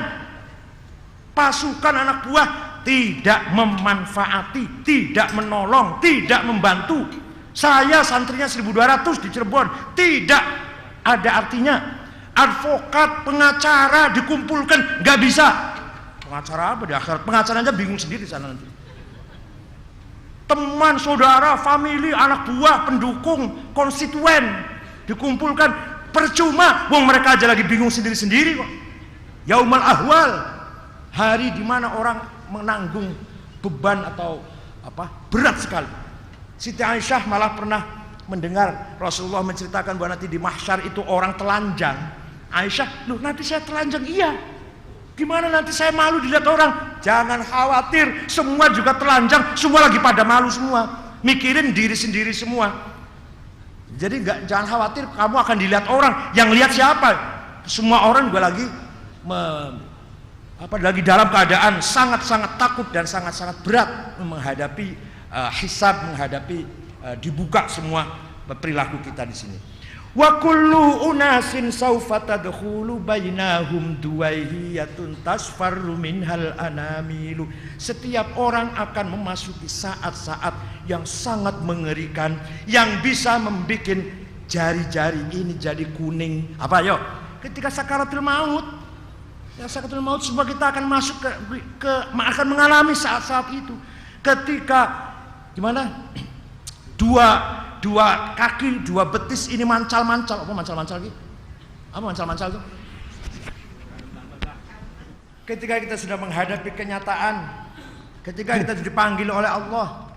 pasukan anak buah tidak memanfaati, tidak menolong, tidak membantu. Saya santrinya 1.200 di Cirebon, tidak ada artinya. Advokat, pengacara dikumpulkan, nggak bisa. Pengacara apa di akhirat? Pengacara aja bingung sendiri sana nanti. Teman, saudara, famili, anak buah, pendukung, konstituen dikumpulkan, percuma. Wong mereka aja lagi bingung sendiri-sendiri kok. Yaumal ahwal, hari di mana orang menanggung beban atau apa berat sekali. Siti Aisyah malah pernah mendengar Rasulullah menceritakan bahwa nanti di mahsyar itu orang telanjang. Aisyah, loh nanti saya telanjang? Iya. Gimana nanti saya malu dilihat orang? Jangan khawatir, semua juga telanjang, semua lagi pada malu semua, mikirin diri sendiri semua. Jadi jangan khawatir, kamu akan dilihat orang. Yang lihat siapa? Semua orang juga lagi lagi dalam keadaan sangat-sangat takut dan sangat-sangat berat menghadapi hisab, menghadapi dibuka semua perilaku kita di sini. Wa kullu unasin saufa tadkhulu bainahum duwaihiyatun tasfarru minhal anamilu. Setiap orang akan memasuki saat-saat yang sangat mengerikan, yang bisa membuat jari-jari ini jadi kuning. Apa yo? Ketika sakaratul maut. Ya, sakaratul maut semua kita akan masuk akan mengalami saat-saat itu. Ketika gimana? Dua kaki, 2 betis ini mancal-mancal. Apa mancal-mancal gitu? Apa mancal-mancal itu? Ketika kita sudah menghadapi kenyataan, ketika kita dipanggil oleh Allah,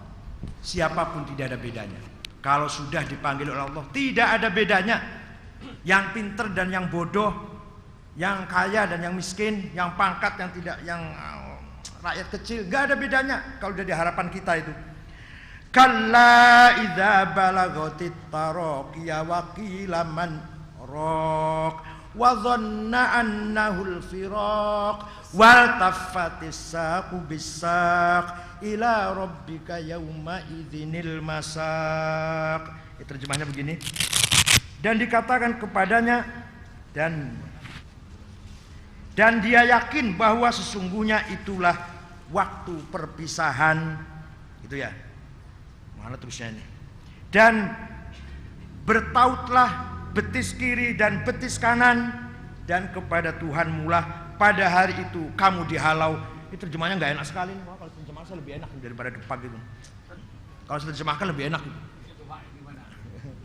siapapun tidak ada bedanya. Kalau sudah dipanggil oleh Allah, tidak ada bedanya. Yang pinter dan yang bodoh, yang kaya dan yang miskin, yang pangkat yang tidak, yang rakyat kecil, nggak ada bedanya. Kalau udah di harapan kita itu. Kalla idza balagatit taraqiya wa qila man raq wa dhanna annahu al-firaq wal taffatis saqu bis-saq ila rabbika yauma idzinil masaq. Terjemahnya begini. Dan dikatakan kepadanya dan dia yakin bahwa sesungguhnya itulah waktu perpisahan. Itu ya. Mana terusnya ini? Dan bertautlah betis kiri dan betis kanan, dan kepada Tuhanmu lah pada hari itu kamu dihalau. Ini terjemahnya nggak enak sekali nih. Kalau terjemahkan saya lebih enak daripada depan gitu. Kalau saya terjemahkan lebih enak.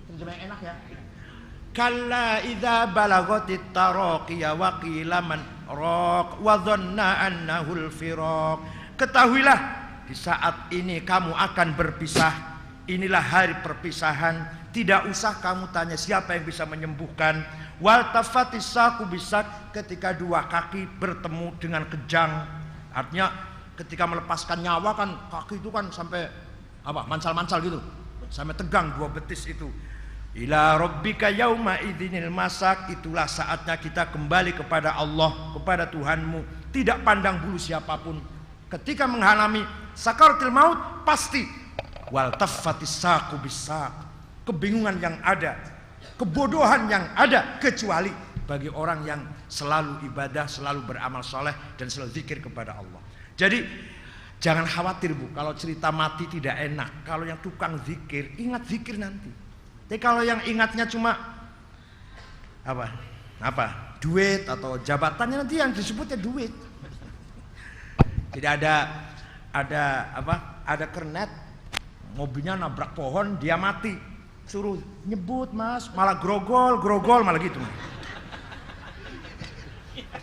Terjemah yang enak ya. Kalla idza balagatit taraqiya wa qila man raq wa dhanna annahu al-firaq. Ketahuilah, di saat ini kamu akan berpisah. Inilah hari perpisahan. Tidak usah kamu tanya siapa yang bisa menyembuhkan. Wal tafatis saqu bisak, ketika 2 kaki bertemu dengan kejang. Artinya ketika melepaskan nyawa kan kaki itu kan sampai apa? Mancal-mancal gitu. Sampai tegang 2 betis itu. Ila rabbika yauma idzinil masak. Itulah saatnya kita kembali kepada Allah, kepada Tuhanmu. Tidak pandang bulu siapapun. Ketika mengalami sakaratul maut, pasti wal taffatis saqu bis-saq. Kebingungan yang ada, kebodohan yang ada, kecuali bagi orang yang selalu ibadah, selalu beramal soleh, dan selalu zikir kepada Allah. Jadi jangan khawatir Bu, kalau cerita mati tidak enak. Kalau yang tukang zikir, ingat zikir nanti. Tapi kalau yang ingatnya cuma apa? Duit atau jabatannya, nanti yang disebutnya duit. Tidak ada kernet, mobilnya nabrak pohon, dia mati. Suruh nyebut Mas, malah grogol malah gitu.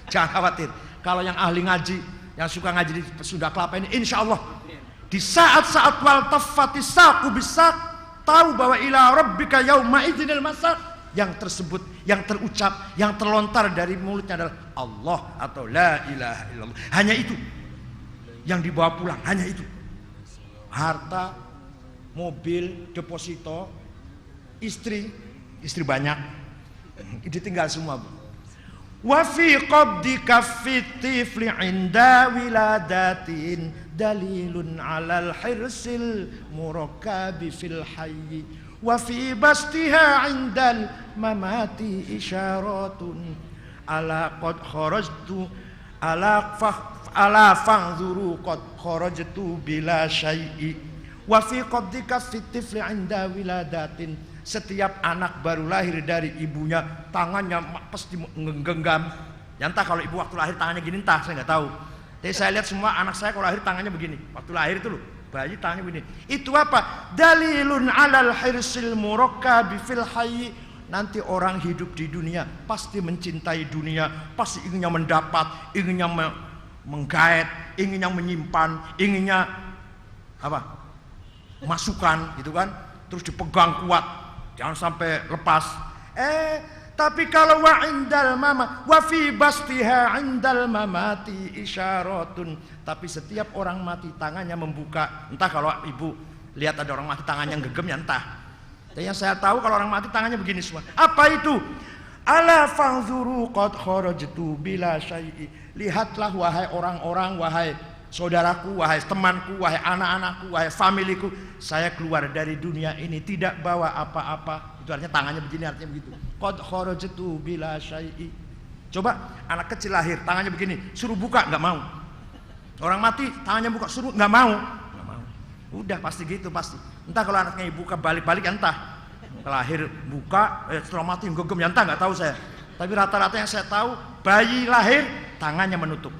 Jangan khawatir. Kalau yang ahli ngaji, yang suka ngaji di Sunda Kelapa ini, insya Allah Di saat-saat wal taffatis saqu bisaq, tahu bahwa ila rabbika yauma idzinil masaq. Yang tersebut, yang terucap, yang terlontar dari mulutnya adalah Allah atau la ilaha illallah. Hanya itu yang dibawa pulang, hanya itu. Harta, mobil, deposito, istri banyak, ditinggal semua, Bu. Wa fi qabdi kaffi tifli 'inda wiladatin dalilun 'alal hirsil murakkabi fil hayyi wa fi bastiha 'indal mamati isyaratun ala qad kharajtu ala fanzuru qad kharajtu bila syai'i wa fi qabdi kaffi tifli 'inda wiladatin. Setiap anak baru lahir dari ibunya, tangannya pasti menggenggam. Ya entah kalau ibu waktu lahir tangannya gini, entah saya nggak tahu. Tapi saya lihat semua anak saya kalau lahir tangannya begini. Waktu lahir itu loh, bayi tangannya begini. Itu apa? Dalilun 'alal hirsil murakkabi fil hayyi. Nanti orang hidup di dunia pasti mencintai dunia, pasti inginnya mendapat, inginnya menggait, inginnya menyimpan, inginnya apa? Masukan, gitu kan? Terus dipegang kuat. Jangan sampai lepas. Tapi kalau wa indal mama wa fi bastiha indal mamati isyaratun. Tapi setiap orang mati tangannya membuka. Entah kalau ibu lihat ada orang mati tangannya genggam ya entah. Tapi yang saya tahu kalau orang mati tangannya begini semua. Apa itu? Ala fanzuru qad kharajtu bila syai'i. Lihatlah wahai orang-orang, wahai saudaraku, wahai temanku, wahai anak-anakku, wahai familiku, saya keluar dari dunia ini tidak bawa apa-apa. Itu artinya tangannya begini, artinya begitu. Qad kharajtu bila syai'i. Coba anak kecil lahir, tangannya begini, suruh buka nggak mau. Orang mati tangannya buka, suruh nggak mau. Nggak mau. Udah pasti gitu pasti. Entah kalau anaknya buka balik-balik entah. Lahir buka, setelah mati genggam ya entah, nggak tahu saya. Tapi rata-rata yang saya tahu, bayi lahir tangannya menutup.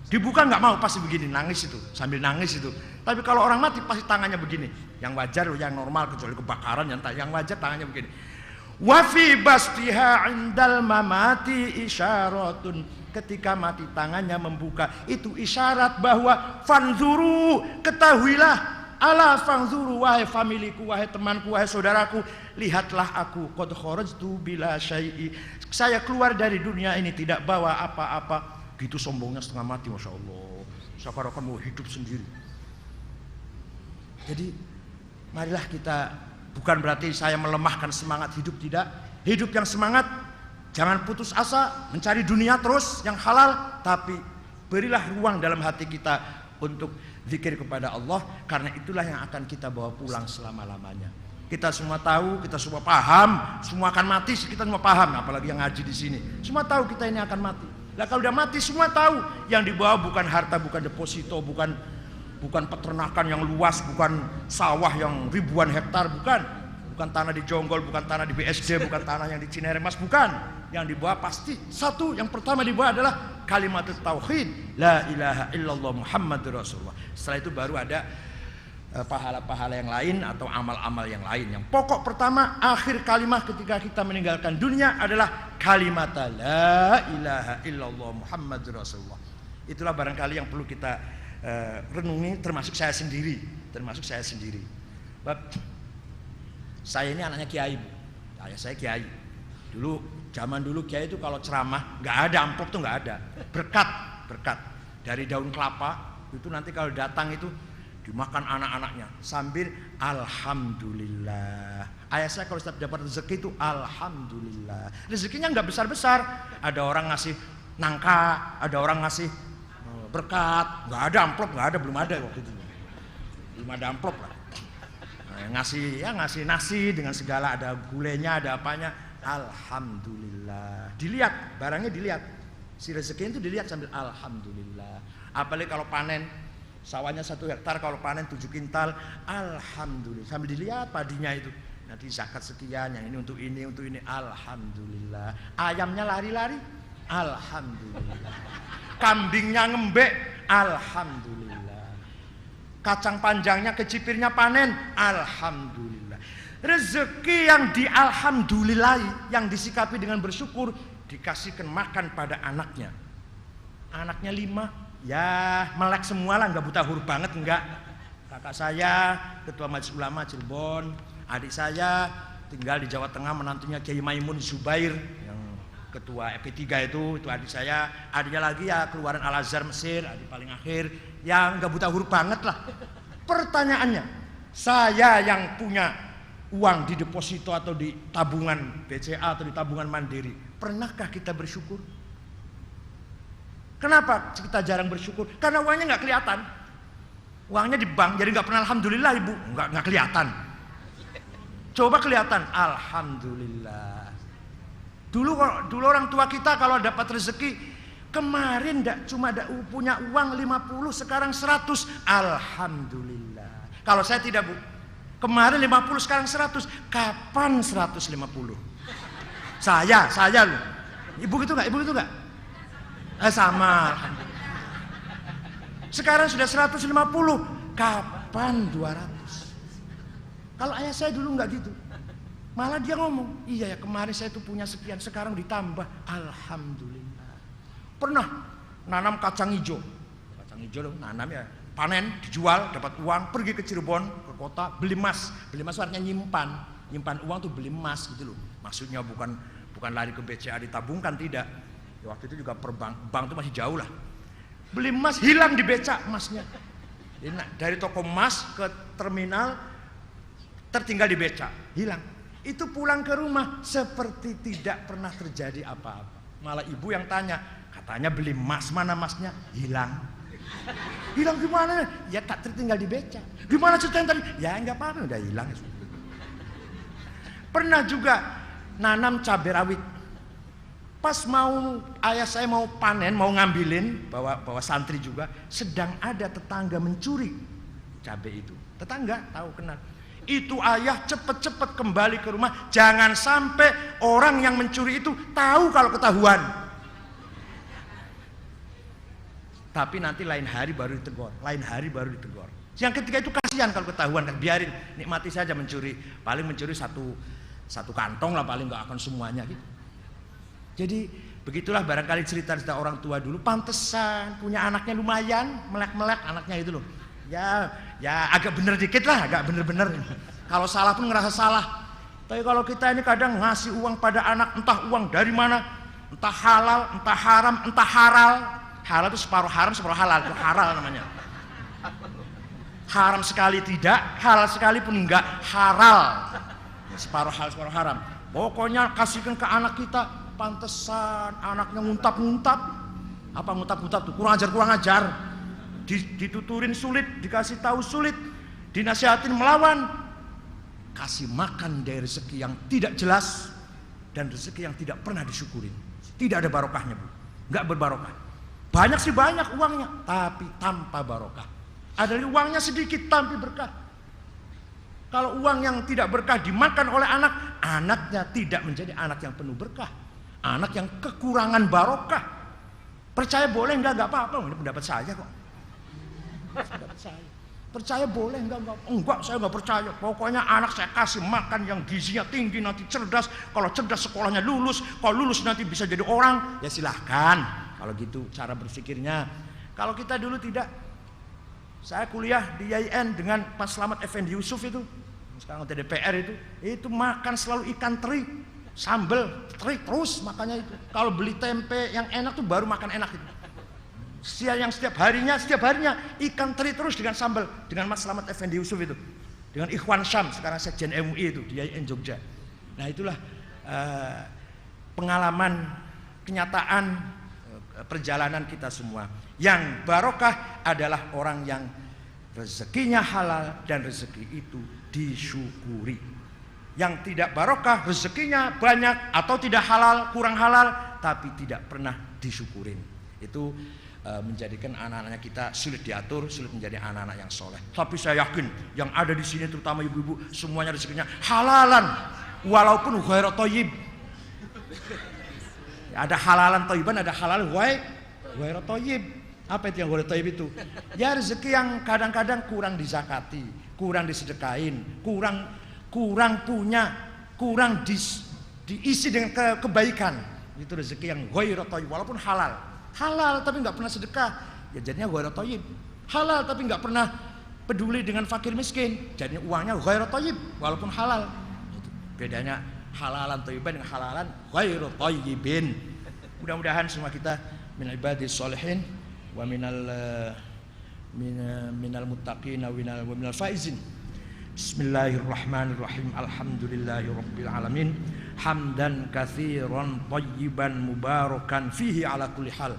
Dibuka nggak mau, pasti begini, nangis itu, sambil nangis itu. Tapi kalau orang mati pasti tangannya begini. Yang wajar, yang normal kecuali kebakaran, yang wajar tangannya begini. Wa fi bastiha indal mamati isyaratun. Ketika mati tangannya membuka, itu isyarat bahwa fanzuru, ketahuilah. Ala fanzuru, wahai familiku, wahai temanku, wahai saudaraku, lihatlah aku qad kharajtu bila syai'i. Saya keluar dari dunia ini tidak bawa apa-apa. Gitu sombongnya setengah mati, Masya Allah. Seakan-akan mau hidup sendiri. Jadi marilah kita, bukan berarti saya melemahkan semangat hidup, tidak. Hidup yang semangat, jangan putus asa, mencari dunia terus yang halal. Tapi berilah ruang dalam hati kita untuk zikir kepada Allah. Karena itulah yang akan kita bawa pulang selama-lamanya. Kita semua tahu, kita semua paham, semua akan mati, kita semua paham. Apalagi yang ngaji di sini, semua tahu kita ini akan mati. Nah kalau udah mati semua tahu, yang dibawa bukan harta, bukan deposito, bukan peternakan yang luas, bukan sawah yang ribuan hektar, bukan tanah di Jonggol, bukan tanah di BSD, bukan tanah yang di Cineremas, bukan. Yang dibawa pasti satu, yang pertama dibawa adalah kalimat tauhid, la ilaha illallah Muhammadur Rasulullah. Setelah itu baru ada pahala-pahala yang lain atau amal-amal yang lain. Yang pokok pertama, akhir kalimat ketika kita meninggalkan dunia adalah kalimat la ilaha illallah Muhammadur Rasulullah. Itulah barangkali yang perlu kita renungi, termasuk saya sendiri. Saya ini anaknya kiai, Bu. Ayah saya kiai. Zaman dulu kiai itu kalau ceramah nggak ada amplop, tuh nggak ada. Berkat dari daun kelapa itu nanti kalau datang itu dimakan anak-anaknya sambil alhamdulillah. Ayah saya kalau setiap dapat rezeki itu alhamdulillah. Rezekinya nggak besar-besar. Ada orang ngasih nangka, ada orang ngasih berkat. Nggak ada amplop, nggak ada, belum ada waktu itu. Belum ada amplop lah. Ngasih nasi dengan segala, ada gulenya, ada apanya. Alhamdulillah. Dilihat, barangnya dilihat. Si rezeki itu dilihat sambil alhamdulillah. Apalagi kalau panen, sawahnya 1 hektar, kalau panen 7 kintal, alhamdulillah. Sambil dilihat padinya itu. Nanti zakat sekian, yang ini untuk ini, alhamdulillah. Ayamnya lari-lari, alhamdulillah. Kambingnya ngembek, alhamdulillah. Kacang panjangnya kecipirnya panen, alhamdulillah. Rezeki yang dialhamdulillahi, yang disikapi dengan bersyukur, dikasihkan makan pada anaknya. Anaknya 5, ya melek semua lah, nggak buta huruf banget, enggak. Kakak saya Ketua Majelis Ulama Cirebon, adik saya tinggal di Jawa Tengah, menantunya Kiai Maimun Zubair yang Ketua EP3 itu adik saya. Adiknya lagi ya keluaran Al-Azhar Mesir, adik paling akhir yang gak buta huruf banget lah. Pertanyaannya, saya yang punya uang di deposito atau di tabungan BCA atau di tabungan Mandiri, pernahkah kita bersyukur? Kenapa kita jarang bersyukur? Karena uangnya nggak kelihatan. Uangnya di bank, jadi nggak pernah alhamdulillah ibu, nggak kelihatan. Coba kelihatan, alhamdulillah. Dulu orang tua kita kalau dapat rezeki, kemarin cuma punya uang 50, sekarang 100, alhamdulillah. Kalau saya tidak bu, kemarin 50 sekarang 100, kapan 150? Saya loh. Ibu gitu nggak? Sama. Sekarang sudah 150, kapan 200? Kalau ayah saya dulu nggak gitu, malah dia ngomong, iya ya kemarin saya tuh punya sekian, sekarang ditambah, alhamdulillah. Pernah nanam kacang hijau loh, nanam ya, panen, dijual, dapat uang, pergi ke Cirebon, ke kota, beli emas artinya nyimpan uang tuh beli emas gitu loh. Maksudnya bukan lari ke BCA ditabungkan, tidak. Ya, waktu itu juga bank tuh masih jauh lah. Beli emas, hilang di becak emasnya. Dari toko emas ke terminal, tertinggal di becak, hilang. Itu pulang ke rumah seperti tidak pernah terjadi apa-apa. Malah ibu yang tanya, katanya beli emas, mana emasnya? Hilang. Hilang gimana? Ya tak tertinggal di becak. Gimana ceritanya tadi? Ya enggak apa-apa, udah hilang. Pernah juga nanam cabai rawit. Pas ayah saya mau panen, mau ngambilin, bawa santri juga, sedang ada tetangga mencuri cabai itu. Tetangga tahu kenal. Itu ayah cepet-cepet kembali ke rumah, jangan sampai orang yang mencuri itu tahu kalau ketahuan. Tapi nanti lain hari baru ditegur. Yang ketiga itu kasihan kalau ketahuan, kan biarin, nikmati saja mencuri. Paling mencuri satu kantong lah, paling nggak akan semuanya gitu. Jadi begitulah barangkali cerita-cerita orang tua dulu. Pantesan punya anaknya lumayan, melek-melek anaknya itu loh. Ya agak bener dikit lah, agak bener-bener. Kalau salah pun ngerasa salah. Tapi kalau kita ini kadang ngasih uang pada anak, entah uang dari mana, entah halal, entah haram, entah haral. Halal itu separuh haram, separuh halal, itu haral namanya. Haram sekali tidak, halal sekali pun enggak, haral. Separuh halal, separuh haram. Pokoknya kasihkan ke anak kita. Pantesan anaknya nguntap-nguntap. Apa nguntap-nguntap tuh? Kurang ajar. Dituturin sulit, dikasih tahu sulit, dinasihatin melawan. Kasih makan dari rezeki yang tidak jelas dan rezeki yang tidak pernah disyukurin. Tidak ada barokahnya bu, nggak berbarokah. Banyak sih banyak uangnya, tapi tanpa barokah. Ada uangnya sedikit tapi berkah. Kalau uang yang tidak berkah dimakan oleh anak, anaknya tidak menjadi anak yang penuh berkah. Anak yang kekurangan barokah. Percaya boleh enggak apa-apa, ini pendapat saya kok. Pendapat saya. Percaya boleh enggak, saya enggak percaya. Pokoknya anak saya kasih makan yang gizinya tinggi, nanti cerdas. Kalau cerdas sekolahnya lulus, kalau lulus nanti bisa jadi orang. Ya silahkan. Kalau gitu cara berpikirnya. Kalau kita dulu tidak. Saya kuliah di IAIN dengan Pak Slamet Effendi Yusuf itu, sekarang DPR itu makan selalu ikan teri, sambal teri terus makanya itu. Kalau beli tempe yang enak tuh baru makan enak itu. Setiap harinya ikan teri terus dengan sambal, dengan Mas Slamet Effendi Yusuf itu, dengan Ikhwan Syam sekarang Sekjen MUI itu di IAIN Jogja. Nah itulah pengalaman kenyataan perjalanan kita semua. Yang barokah adalah orang yang rezekinya halal dan rezeki itu disyukuri. Yang tidak barokah rezekinya banyak atau tidak halal, kurang halal, tapi tidak pernah disyukurin. Itu menjadikan anak-anaknya kita sulit diatur, sulit menjadi anak-anak yang soleh. Tapi saya yakin yang ada di sini terutama ibu-ibu semuanya rezekinya halalan, walaupun ghairu thayyib. Ada halalan thayyiban, ada halal ghairu thayyib. Apa itu yang ghairu thayyib itu? Ya rezeki yang kadang-kadang kurang dizakati, kurang disedekain, kurang punya, kurang diisi dengan kebaikan. Itu rezeki yang ghairu thayyib walaupun halal. Halal tapi nggak pernah sedekah, ya jadinya ghairu thayyib. Halal tapi nggak pernah peduli dengan fakir miskin. Jadi uangnya ghairu thayyib walaupun halal. Itu bedanya halalan thayyiban dengan halalan ghairu thayyibin. Mudah-mudahan semua kita min ibadis sholihin wa minal muttaqin wa minal faizin. Bismillahirrahmanirrahim. Alhamdulillahirabbil alamin. Hamdan katsiran thayyiban mubarakan fihi ala kulli hal.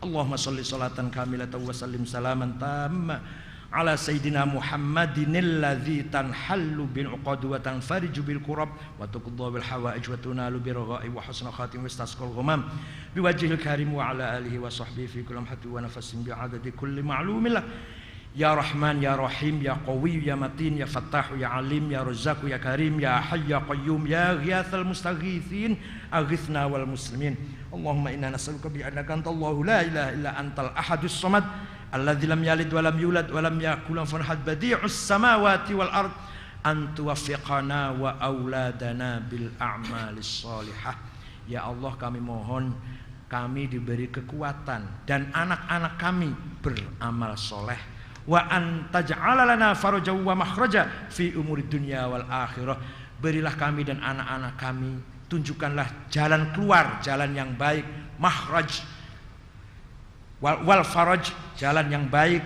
Allahumma shalli sholatan kamilatan wa sallim salaman tamma ala sayyidina Muhammadin alladzi tanhallu bil uqad wa tanfariju bil kurab wa tuqaddu bil hawaij wa tunalu bil raghaib wa husnul khatim wa istasqal ghamam bi wajhil karim wa ala alihi wa sahbihi fi kulli hatin wa nafasin bi adadi kulli ma'lumin lah. Ya Rahman, Ya Rahim, Ya Qawi, Ya Matin, Ya Fattah, Ya Alim, Ya Razzaq, Ya Karim, Ya Hayy, Ya Qayyum, Ya Ghiyathal Mustaghithin, aghithna wal muslimin. Allahumma inna nas'aluka bi annaka antallahu la ilaha illa antal ahadus samad alladzi lam yalid wa lam yulad wa lam yakul lahu kufuwan ahad badi'us samawati wal ard an tuwaffiqana wa auladana bil a'malis shalihah. Ya Allah, kami mohon kami diberi kekuatan dan anak-anak kami beramal soleh. Wa antaj'ala lana faraja wa makhraja fi umuri dunya wal akhirah. Berilah kami dan anak-anak kami, tunjukkanlah jalan keluar, jalan yang baik, makhraj wal faraj, jalan yang baik,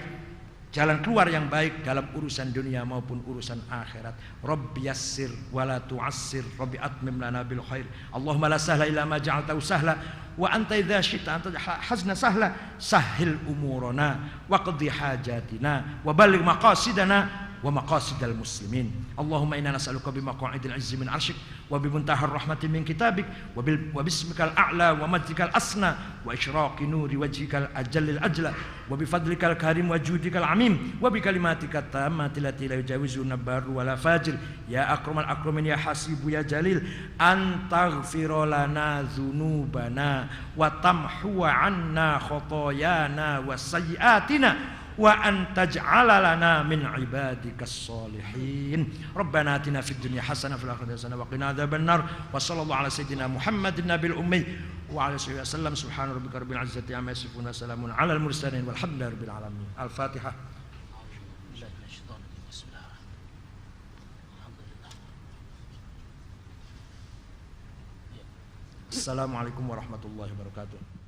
jalan keluar yang baik dalam urusan dunia maupun urusan akhirat. Rabbi yassir wa la tu'assir, Rabbi atmim lana bil khair. Allahumma la sahla illa ma ja'altahu sahla wa anta idza syi'ta anta hazna sahla. Sahhil umurana wa qadhi hajatina wa balligh maqasidana wa maqasidal muslimin. Allahumma inna nas'aluka bi maq'idil 'izzi min 'arsyik wa bi muntahar rahmatin min kitabik wa bismikal a'la wa majdikal asna wa isyraqi nuri wajhikal ajallil ajla wa bi fadlikal karim wa judikal 'amim wa bi kalimatika tammati lati la yujawizuna barru wala fajir. Ya akramal akramin, ya hasibu ya jalil, antaghfira lana dzunubana wa tamhu 'anna khotoyana wa sayyi'atina wa antaj'ala lana min ibadikas sholihin. Rabbana atina fid dunya hasanah fil akhirati hasanah wa qina adzabannar. Wa sallallahu ala sayyidina Muhammadin nabil ummi wa ala alihi wasallam. Subhana rabbika rabbil izzati amma yasifun wa salamun alal mursalin walhamdulillahi rabbil alamin. Al-Fatihah. Assalamualaikum warahmatullahi wabarakatuh.